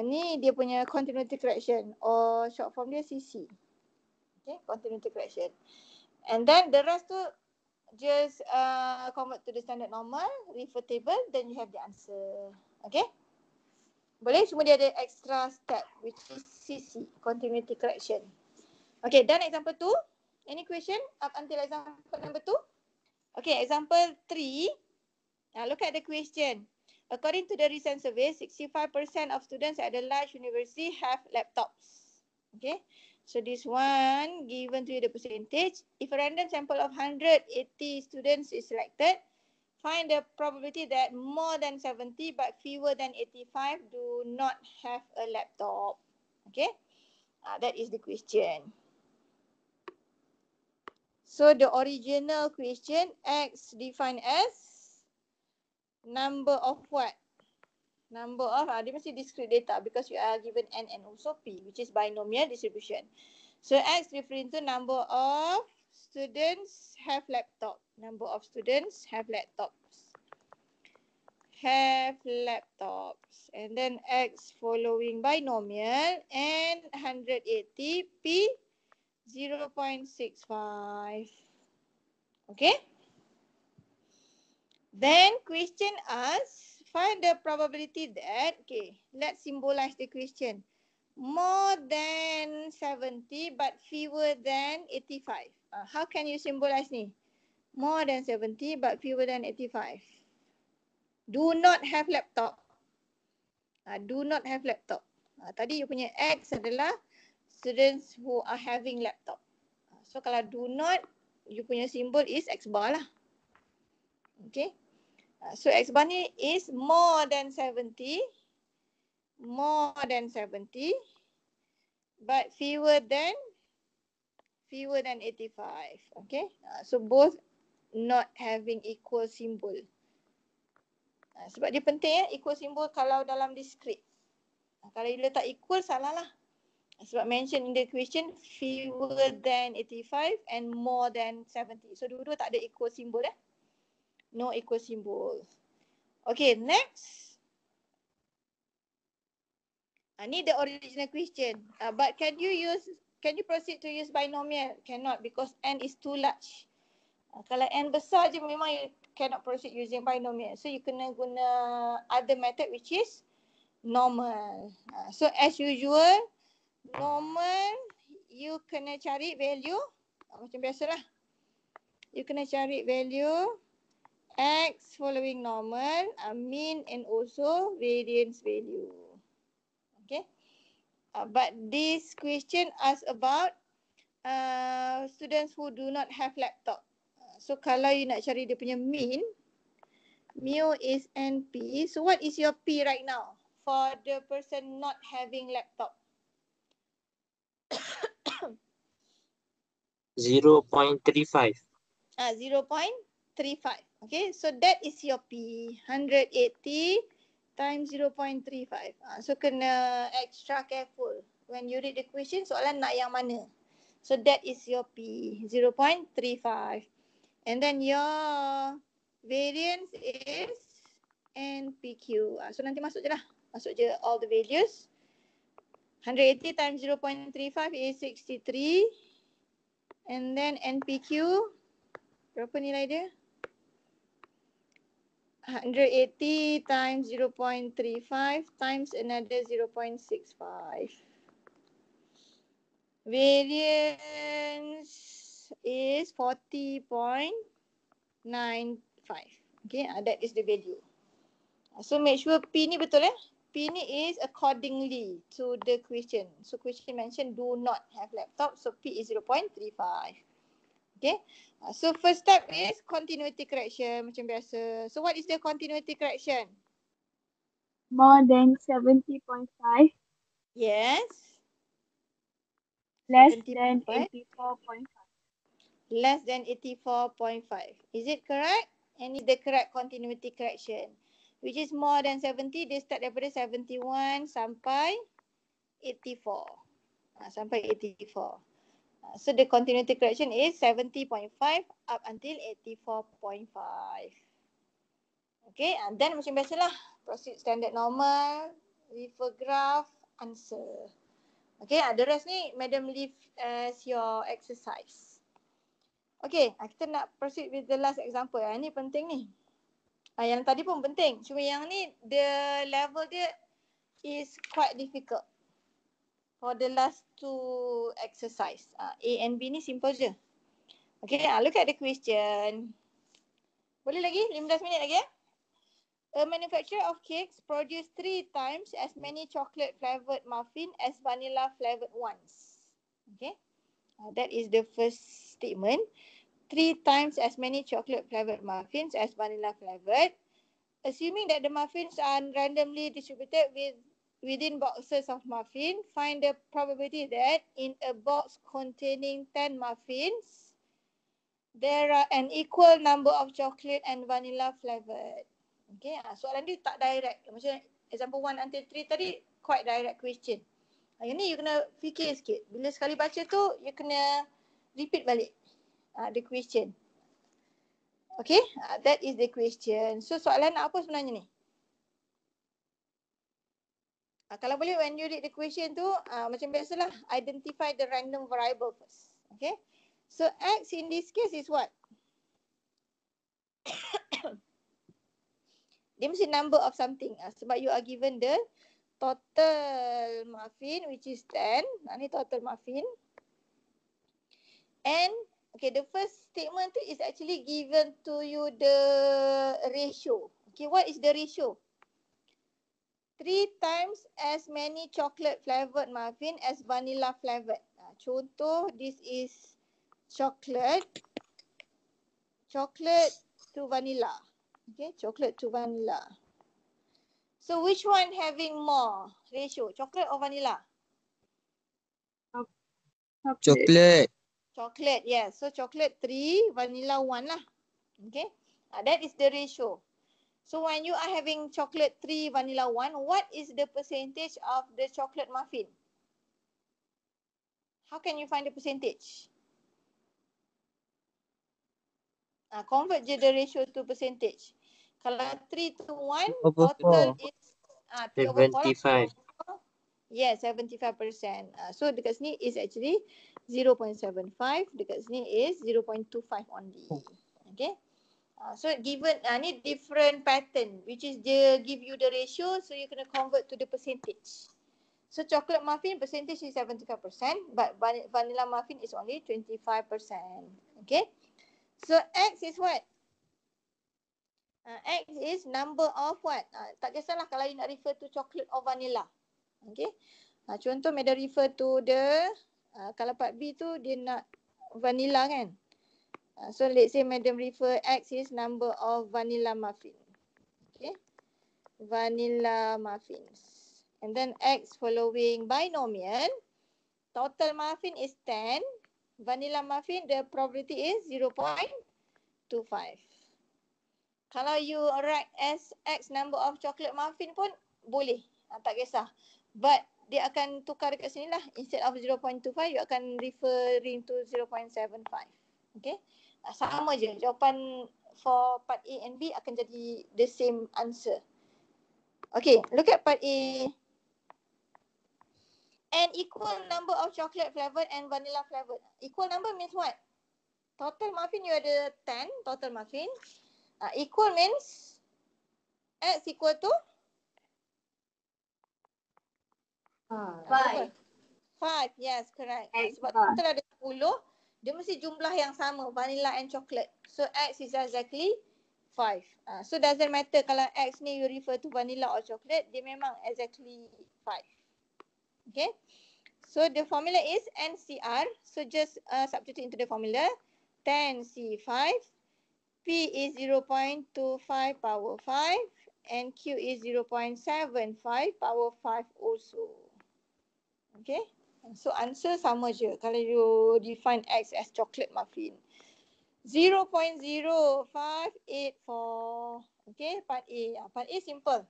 Speaker 1: Ni dia punya continuity correction or short form dia CC. Okay, continuity correction. And then the rest tu just convert to the standard normal, refer table, then you have the answer. Okay. Boleh? Cuma dia ada extra step which is CC, continuity correction. Okay, done example 2. Any question up until example number 2? Okay, example 3. Now look at the question. According to the recent survey, 65% of students at the large university have laptops. Okay, so this one given to you the percentage. If a random sample of 180 students is selected, find the probability that more than 70 but fewer than 85 do not have a laptop. Okay, that is the question. So the original question, X defined as number of what? Number of, dia mesti discrete data because you are given N and also P, which is binomial distribution. So X referring to number of students have laptop. Number of students have laptops. Have laptops. And then X following binomial and 180 P 0.65. Okay. Then question us, find the probability that, okay, let's symbolize the question. More than 70 but fewer than 85. How can you symbolize ni? More than 70 but fewer than 85. Do not have laptop. Do not have laptop. Tadi you punya X adalah students who are having laptop. So kalau do not, you punya symbol is X bar lah. Okay. So X bar ni is more than 70. More than 70. But fewer than 85. Okay. So both not having equal symbol. Sebab dia penting equal symbol kalau dalam discrete. Kalau you letak equal salah lah. Sebab mention in the question fewer than 85 and more than 70. So dua-dua tak ada equal symbol No equal symbol. Okay, next. Ni the original question. But can you proceed to use binomial? Cannot because N is too large. Kalau N besar je memang you cannot proceed using binomial. So you kena guna other method which is normal. So as usual, normal you kena cari value macam biasalah. You kena cari value X following normal, mean and also variance value. Okay. But this question asks about students who do not have laptop. So kalau you nak cari dia punya mean, mu is NP. So what is your P right now for the person not having laptop?
Speaker 2: 0.35.
Speaker 1: 0.35. Okay, so that is your P. 180 times 0.35. So kena extra careful. When you read the question, soalan nak yang mana? So that is your P. 0.35. And then your variance is NPQ. So nanti masuk je lah. Masuk je all the values. 180 times 0.35 is 63. And then NPQ, berapa nilai dia? 180 times 0.35 times another 0.65. Variance is 40.95. Okay, that is the value. So make sure P ni betul P ni is accordingly to the question. So question mentioned do not have laptop. So P is 0.35. Okay. So first step is continuity correction macam biasa. So what is the continuity correction?
Speaker 4: More than 70.5.
Speaker 1: Yes.
Speaker 4: Less
Speaker 1: 70.5.
Speaker 4: than 84.5.
Speaker 1: Less than 84.5. Is it correct? And is the correct continuity correction? Which is more than 70, dia start daripada 71 sampai 84. Sampai 84. So the continuity correction is 70.5 up until 84.5. Okay, and then macam biasalah, proceed standard normal, refer graph, answer. Okay, the rest ni madam leave as your exercise. Okay, kita nak proceed with the last example. Ni penting ni. Yang tadi pun penting. Cuma yang ni, the level dia is quite difficult. For the last two exercise. A and B ni simple je. Okay, look at the question. Boleh lagi? 15 minit lagi ya? A manufacturer of cakes produce 3 times as many chocolate flavoured muffin as vanilla flavoured ones. Okay, that is the first statement. 3 times as many chocolate flavoured muffins as vanilla flavoured. Assuming that the muffins are randomly distributed within boxes of muffin, find the probability that in a box containing 10 muffins, there are an equal number of chocolate and vanilla flavoured. Okay, soalan dia tak direct. Macam example 1 until 3 tadi, quite direct question. Yang ni you kena fikir sikit. Bila sekali baca tu, you kena repeat balik the question. Okay, that is the question. So soalan apa sebenarnya ni? Kalau boleh when you read the question tu, macam biasalah, identify the random variable first. Okay, so X in this case is what? Dia mesti number of something. Sebab you are given the total muffin which is 10. Ni total muffin. And okay, the first statement tu is actually given to you the ratio. Okay, what is the ratio? 3 times as many chocolate flavoured muffin as vanilla flavoured. Contoh, this is chocolate to vanilla. Okay, chocolate to vanilla. So which one having more ratio, chocolate or vanilla?
Speaker 2: Chocolate.
Speaker 1: Chocolate, yes. So chocolate 3, vanilla 1 lah. Okay, that is the ratio. So when you are having chocolate 3, vanilla 1, what is the percentage of the chocolate muffin? How can you find the percentage? Convert je the ratio to percentage. Kalau 3 to 1, total is
Speaker 2: 75.
Speaker 1: Yes, 75%. So dekat sini is actually 0.75. Dekat sini is 0.25 only. Okay. So given ni different pattern which is dia give you the ratio, so you kena convert to the percentage. So chocolate muffin percentage is 75%, but vanilla muffin is only 25%. Okay. So X is what? X is number of what? Tak kisahlah kalau you nak refer to chocolate or vanilla. Okay. Contoh madam refer to the, kalau part B tu dia nak vanilla kan. So let's say madam refer X is number of vanilla muffin. Okay. Vanilla muffins. And then X following binomial. Total muffin is 10. Vanilla muffin, the probability is 0.25. Kalau you write as X number of chocolate muffin pun boleh. Tak kisah. But dia akan tukar dekat sini lah. Instead of 0.25, you akan referring to 0.75. Okay. Sama je. Jawapan for part A and B akan jadi the same answer. Okay. Look at part A. An equal number of chocolate flavoured and vanilla flavoured. Equal number means what? Total muffin you ada 10. Total muffin. Equal means X equal to
Speaker 3: 5.
Speaker 1: 5, yes, correct. Sebab
Speaker 4: 5.
Speaker 1: total ada 10, dia mesti jumlah yang sama, vanilla and chocolate. So X is exactly 5. So doesn't matter kalau X ni you refer to vanilla or chocolate, dia memang exactly 5. Okay. So the formula is NCR. So just substitute into the formula. 10C5. P is 0.25 power 5 and Q is 0.75 power 5 also. Okay. So answer sama je kalau you define X as chocolate muffin. 0.0584. Okay, part A. Part A simple.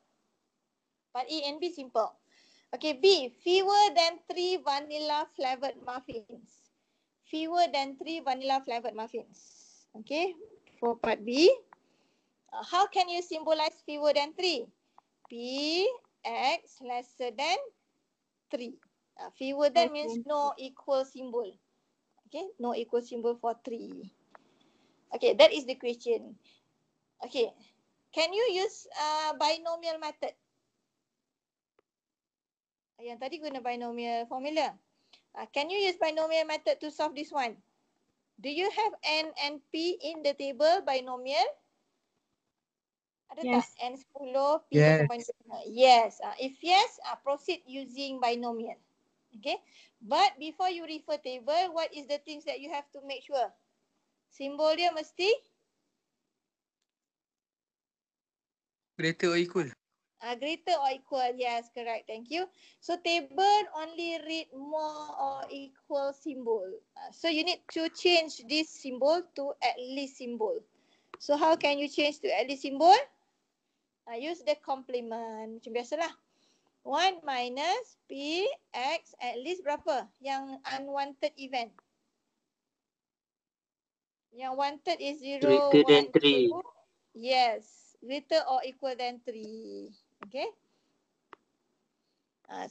Speaker 1: Part A and B simple. Okay, B. Fewer than 3 vanilla flavored muffins. Fewer than 3 vanilla flavored muffins. Okay, for part B. How can you symbolize fewer than 3? P, X lesser than 3. Fewer than means no equal symbol. Okay, no equal symbol for 3. Okay, that is the question. Okay, can you use binomial method? Yang tadi guna binomial formula. Can you use binomial method to solve this one? Do you have N and P in the table binomial? Ada
Speaker 4: Yes.
Speaker 1: tak N10, P
Speaker 2: Yes.
Speaker 1: combined? Yes. If yes, proceed using binomial. Okay. But before you refer table, what is the things that you have to make sure? Simbol dia mesti
Speaker 5: Greater or equal.
Speaker 1: greater or equal. Yes, correct. Thank you. So table only read more or equal symbol. So you need to change this symbol to at least symbol. So how can you change to at least symbol? Use the complement. Macam biasalah. 1 minus P X at least berapa? Yang unwanted event. Yang wanted is 0,
Speaker 2: Greater than
Speaker 1: 1,
Speaker 2: 3.
Speaker 1: 2. Yes. Greater or equal than 3. Okay.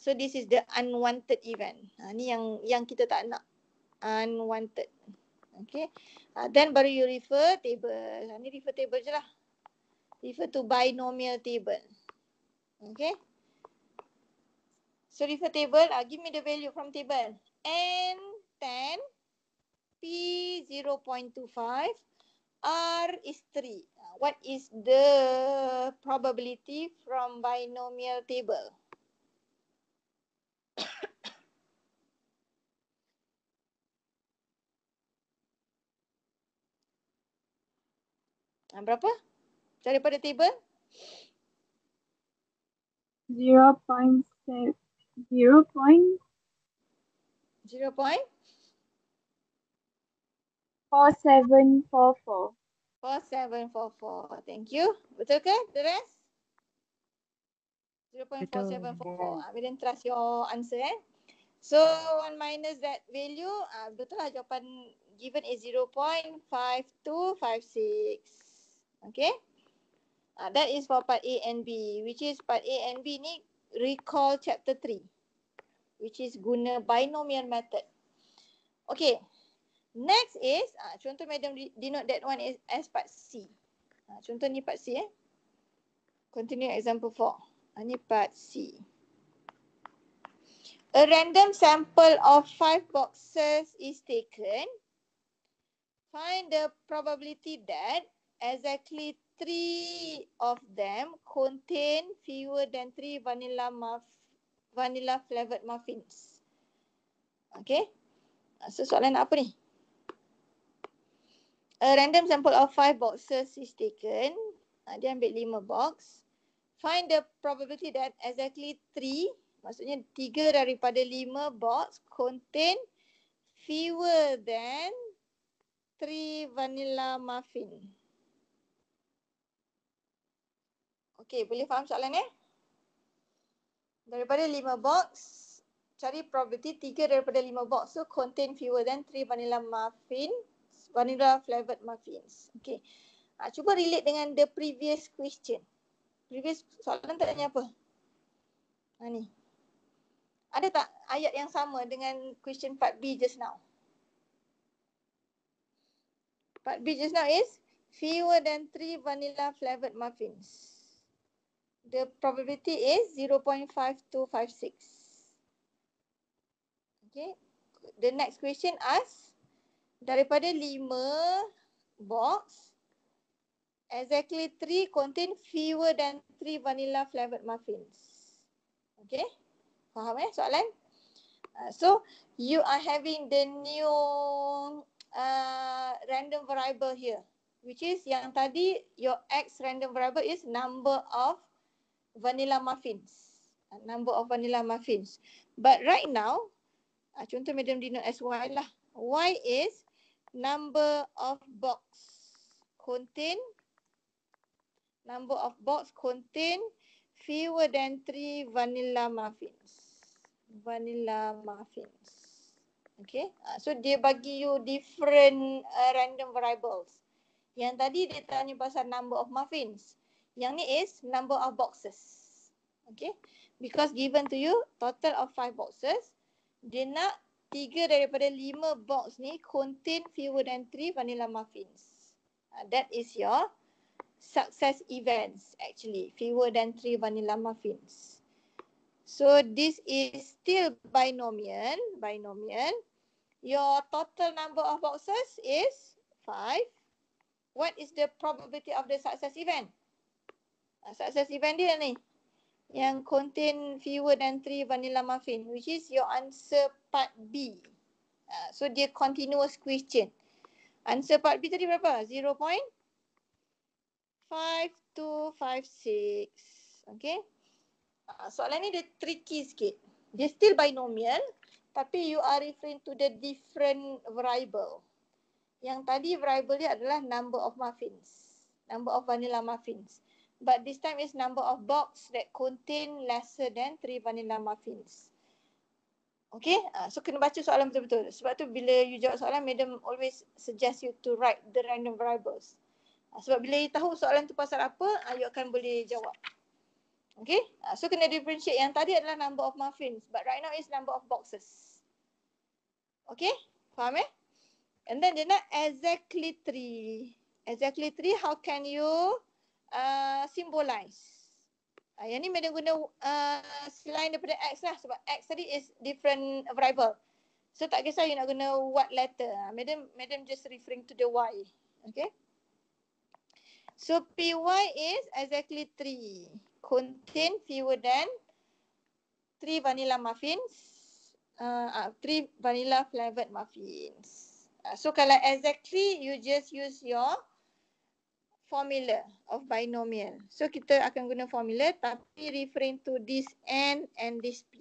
Speaker 1: So this is the unwanted event. Ni yang kita tak nak. Unwanted. Okay. Then baru you refer table. Ni refer table je lah. Refer to binomial table. Okay. So refer table. Give me the value from table. N 10. P 0.25. R is 3. What is the probability from binomial table? Berapa? Daripada table?
Speaker 4: 0.7. 4744.
Speaker 1: 0.4744. Thank you. Betul ke? The rest? 0.4744. We didn't trust your answer. So 1 minus that value. Betul lah jawapan given is 0.5256. Okay. That is for part A and B. Which is part A and B ni recall chapter 3. Which is guna binomial method. Okay. Next is, contoh madam denote that one as part C. Contoh ni part C. Continue example 4. Ni part C. A random sample of 5 boxes is taken. Find the probability that exactly 3 of them contain fewer than 3 vanilla flavored muffins. Okay. So soalan apa ni? A random sample of 5 boxes is taken. Dia ambil 5 box. Find the probability that exactly 3, maksudnya 3 daripada 5 box contain fewer than 3 vanilla muffin. Okay, boleh faham soalan ni? Daripada 5 box, cari probability 3 daripada 5 box. So contain fewer than 3 vanilla flavored muffins. Okay. Cuba relate dengan the previous question. Previous soalan tak tanya apa? Ni. Ada tak ayat yang sama dengan question part B just now? Part B just now is fewer than 3 vanilla flavored muffins. The probability is 0.5256. Okay. The next question asks, daripada 5 box, exactly 3 contain fewer than 3 vanilla flavored muffins. Okay. Faham soalan? So, you are having the new random variable here. Which is yang tadi, your X random variable is number of vanilla muffins. Number of vanilla muffins. But right now, Contoh madam denote as Y lah. Y is number of box contain fewer than 3 vanilla muffins. Okay. So dia bagi you different random variables. Yang tadi dia tanya pasal number of muffins. Yang ni is number of boxes. Okay. Because given to you total of 5 boxes. Dia nak 3 daripada 5 box ni contain fewer than 3 vanilla muffins. That is your success events actually. Fewer than 3 vanilla muffins. So this is still binomial. Your total number of boxes is 5. What is the probability of the success event? Success event dia ni. Yang contain fewer than 3 vanilla muffin. Which is your answer part B. So dia continuous question. Answer part B tadi berapa? 0.5256. Okay. Soalan ni dia tricky sikit. Dia still binomial. Tapi you are referring to the different variable. Yang tadi variable dia adalah number of muffins. Number of vanilla muffins. But this time is number of box that contain lesser than 3 vanilla muffins. Okay. So kena baca soalan betul-betul. Sebab tu bila you jawab soalan, madam always suggest you to write the random variables. Sebab bila you tahu soalan tu pasal apa, you akan boleh jawab. Okay. So kena differentiate. Yang tadi adalah number of muffins. But right now is number of boxes. Okay. Faham eh? And then dia nak exactly 3. Exactly 3, how can you symbolize? Yang ni madam guna selain daripada X lah. Sebab X tadi is different variable. So tak kisah you nak guna what letter. Madam just referring to the Y. Okay. So PY is exactly 3. Contain fewer than 3 vanilla muffins. 3 vanilla flavored muffins. So kalau exactly, you just use your formula of binomial. So kita akan guna formula tapi referring to this N and this P.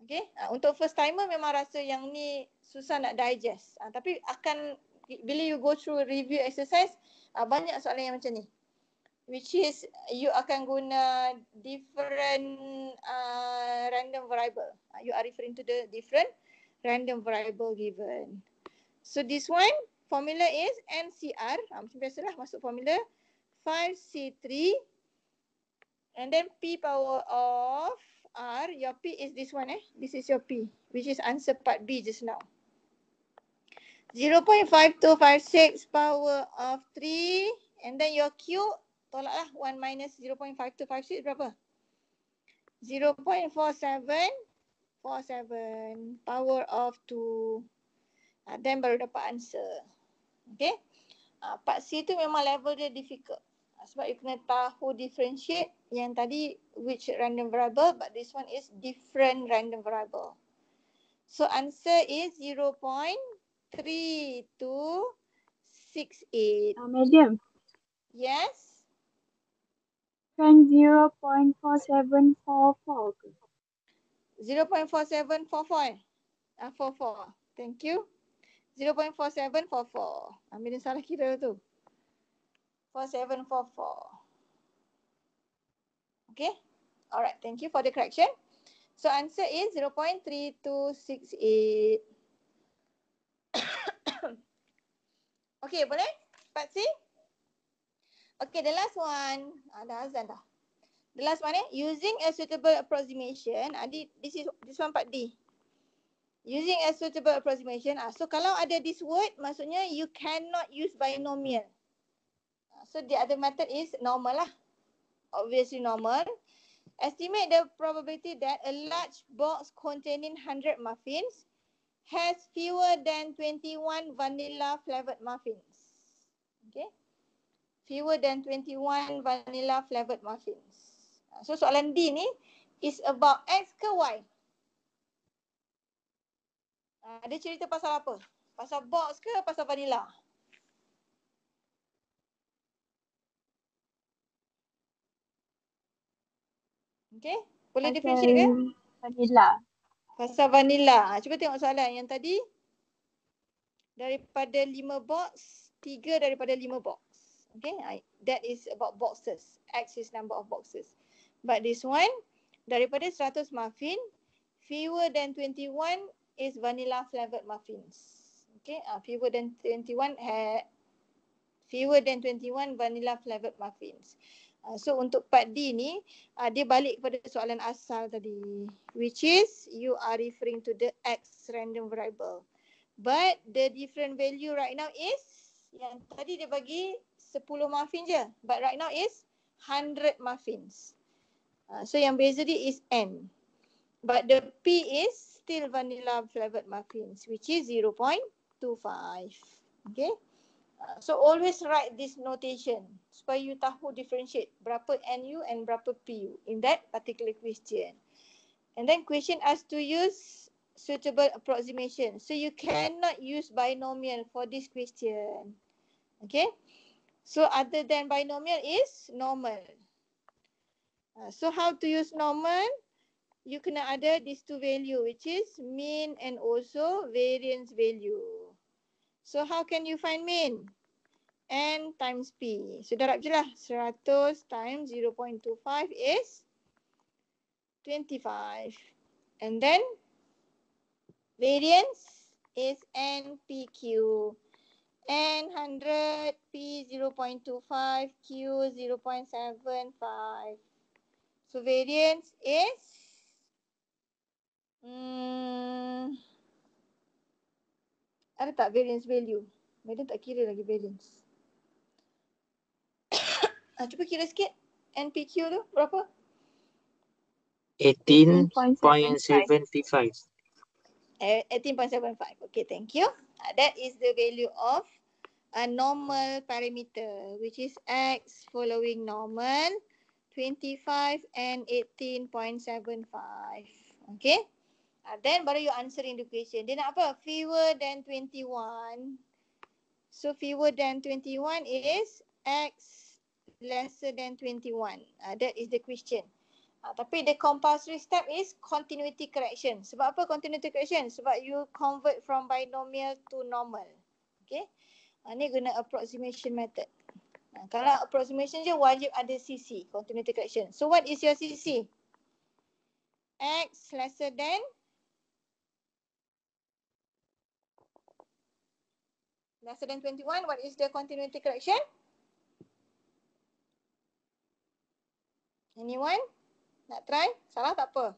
Speaker 1: Okay. Untuk first timer memang rasa yang ni susah nak digest. Tapi akan, bila you go through review exercise, banyak soalan yang macam ni. Which is you akan guna different random variable. You are referring to the different random variable given. So this one, formula is NCR. Macam biasalah masuk formula 5C3. And then P power of R. Your P is this one This is your P. Which is answer part B just now. 0.5256 power of 3. And then your Q, tolaklah 1 minus 0.5256 berapa? 0.4747 power of 2. Then baru dapat answer. Okay. Part C tu memang level dia difficult. Sebab you kena tahu differentiate. Yang tadi which random variable, but this one is different random variable. So answer is 0.3268.
Speaker 4: Madam,
Speaker 1: Yes.
Speaker 4: kan 0.4744 ke?
Speaker 1: 0.4744 44. Thank you. 0.4744. Ambil salah kira tu. 4744. Okay. Alright. Thank you for the correction. So answer is 0.3268. Okay, boleh? Part C? Okay, the last one. Dah azan dah. The last one using a suitable approximation. This one part D. Using a suitable approximation. So kalau ada this word, maksudnya you cannot use binomial. So the other method is normal lah. Obviously normal. Estimate the probability that a large box containing 100 muffins has fewer than 21 vanilla flavored muffins. Okay. Fewer than 21 vanilla flavored muffins. So soalan D ni is about X ke Y? Dia cerita pasal apa? Pasal box ke pasal vanilla? Okay. Boleh differentiate kan?
Speaker 4: Vanilla.
Speaker 1: Pasal vanilla. Cuba tengok soalan yang tadi. Daripada 5 box, 3 daripada 5 box. Okay, that is about boxes. X is number of boxes. But this one, daripada 100 muffin, fewer than 21 is vanilla flavored muffins. Okay, fewer than 21 vanilla flavored muffins. So untuk part D ni, dia balik kepada soalan asal tadi, which is you are referring to the X random variable. But the different value right now is, yang tadi dia bagi 10 muffin je. But right now is 100 muffins. So yang beza dia is N. But the P is still vanilla flavored muffins, which is 0.25. Okay. So always write this notation supaya you tahu differentiate berapa NU and berapa PU in that particular question. And then question asked to use suitable approximation. So you cannot use binomial for this question. Okay. So other than binomial is normal. So how to use normal? You kena ada these two value, which is mean and also variance value. So how can you find mean? N times P. So darab je lah. 100 times 0.25 is 25. And then variance is NPQ. N 100, P 0.25, Q 0.75. So variance is ada tak variance value? Madam tak kira lagi variance. Cuba kira sikit. NPQ tu berapa?
Speaker 2: 18.75.
Speaker 1: 18.75. Okay, thank you. That is the value of a normal parameter, which is X following normal, 25 and 18.75. Okay. Then baru you answering the question. Dia nak apa? Fewer than 21. So fewer than 21 is X lesser than 21. That is the question. Tapi the compulsory step is continuity correction. Sebab apa continuity correction? Sebab you convert from binomial to normal. Okay. Ni guna approximation method. Kalau approximation je wajib ada CC, continuity correction. So what is your CC? X lesser than lesser than 21. What is the continuity correction? Anyone? Nak try? Salah tak apa.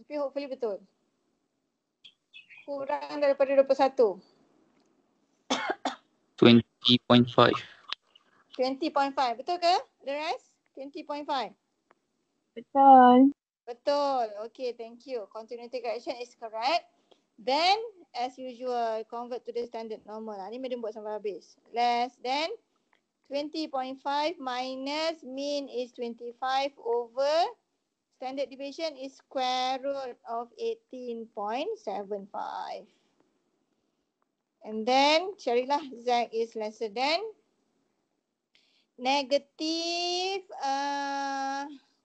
Speaker 1: Tapi hopefully betul. Kurang daripada 21.
Speaker 5: 20.5.
Speaker 1: 20.5. Betul ke? The rest? 20.5.
Speaker 4: Betul.
Speaker 1: Betul. Okay, thank you. Continuity correction is correct. Then, as usual, convert to the standard normal. Ni madam buat sampai habis. Less than 20.5 minus mean is 25 over standard deviation is square root of 18.75. And then carilah Z is lesser than negative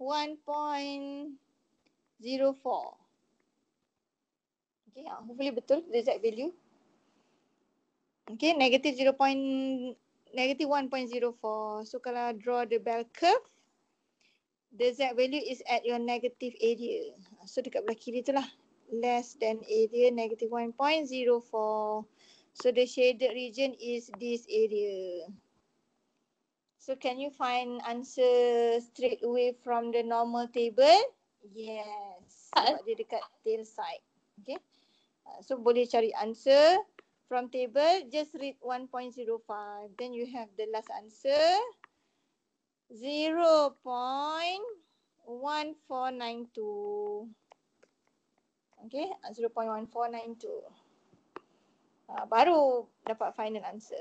Speaker 1: 1.04. Okay, hopefully betul the Z value. Okay, negative 1.04. So kalau draw the bell curve, the Z value is at your negative area. So dekat belah kiri tu lah. Less than area negative 1.04. So the shaded region is this area. So can you find answer straight away from the normal table? Yes. Sebab dia dekat tail side. Okay. So boleh cari answer from table. Just read 1.05. Then you have the last answer. 0.1492. Okay, 0.1492. Baru dapat final answer.